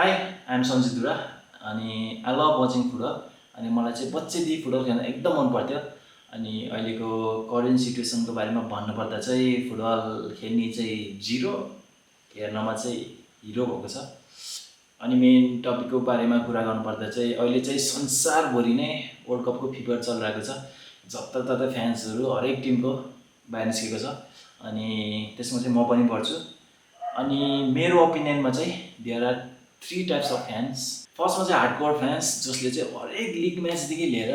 High I'm Sanjit दुरा अनि I love watching football अनि मलाई चाहिँ बच्चैदेखि फुटबल खेल्न एकदम मन पर्थ्यो। अनि अहिलेको करेन्ट सिचुएसनको बारेमा भन्नुपर्दा चाहिँ फुटबल खेल्ने चाहिँ जिरो, हेर्नमा चाहिँ हिरो भएको छ। अनि मेन टपिकको बारेमा कुरा गर्नुपर्दा चाहिँ अहिले चाहिँ संसारभरि नै वर्ल्ड कपको फिभर चलिरहेको छ। जताततै फ्यान्सहरू हरेक टिमको बाहिर निस्केको छ अनि त्यसमा चाहिँ म पनि पर्छु। अनि मेरो ओपिनियनमा चाहिँ there are 3 types of fans. फर्स्टमा चाहिँ हार्डकोर फ्यान्स जसले चाहिँ हरेक लिग म्याचदेखि लिएर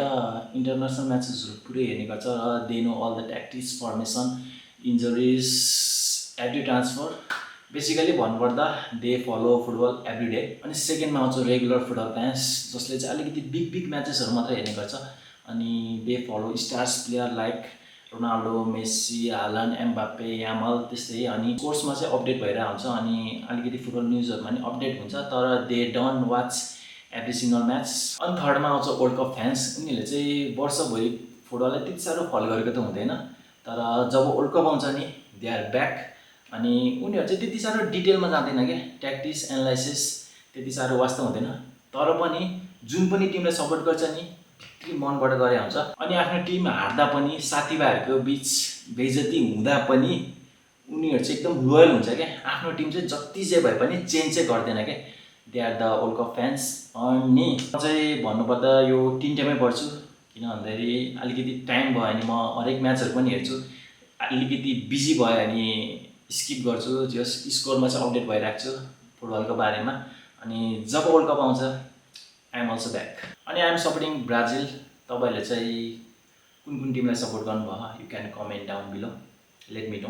इन्टरनेसनल म्याचेसहरू पुरै हेर्ने गर्छ र they know all the tactics, formation, injuries, every transfer. Basically भन्नुपर्दा they follow football every day. अनि सेकेन्डमा आउँछ रेगुलर फुटबल फ्यान्स जसले चाहिँ अलिकति बिग म्याचेसहरू मात्र हेर्ने गर्छ अनि they follow stars player like Ronaldo, Messi, Haaland, Mbappe, Yamal त्यस्तै। अनि कोर्समा चाहिँ अपडेट भइरहेको हुन्छ अनि अलिकति फुटबल न्युजहरूमा पनि अपडेट हुन्छ, तर they don't watch every single match. अनि थर्डमा आउँछ वर्ल्ड कप फ्यान्स। उनीहरूले चाहिँ वर्षभरि फुटबललाई त्यति साह्रो फलो गरेको त हुँदैन, तर जब वर्ल्ड कप आउँछ नि दे आर ब्याक। अनि उनीहरू चाहिँ त्यति साह्रो डिटेलमा जाँदैन क्या, ट्याक्टिक्स एनालाइसिस त्यति साह्रो वास्ता हुँदैन, तर पनि जुन पनि टिमलाई सपोर्ट गर्छ नि भित्री मनबाट गरे हुन्छ। अनि आफ्नो टिम हार्दा पनि साथीभाइहरूको बिच बेइज्जती हुँदा पनि उनीहरू चाहिँ एकदम लोयल हुन्छ क्या। आफ्नो टिम चाहिँ जति जे भए पनि चेन्ज चाहिँ गर्दैन क्या। They are the world cup fans. अनि म चाहिँ भन्नुपर्दा यो 3 टाइममै पढ्छु, किन भन्दाखेरि अलिकति टाइम भयो भने म हरेक म्याचहरू पनि हेर्छु, अलिकति बिजी भयो भने स्किप गर्छु, जस स्कोरमा चाहिँ अपडेट भइरहेको छु फुटबलको बारेमा। अनि जब वर्ल्ड कप आउँछ आई एम अल्सो ब्याक। अनि आई एम सपोर्टिङ ब्राजिल। तपाईँहरूले चाहिँ कुन टिमलाई सपोर्ट गर्नुभयो? You can comment down below, let me know.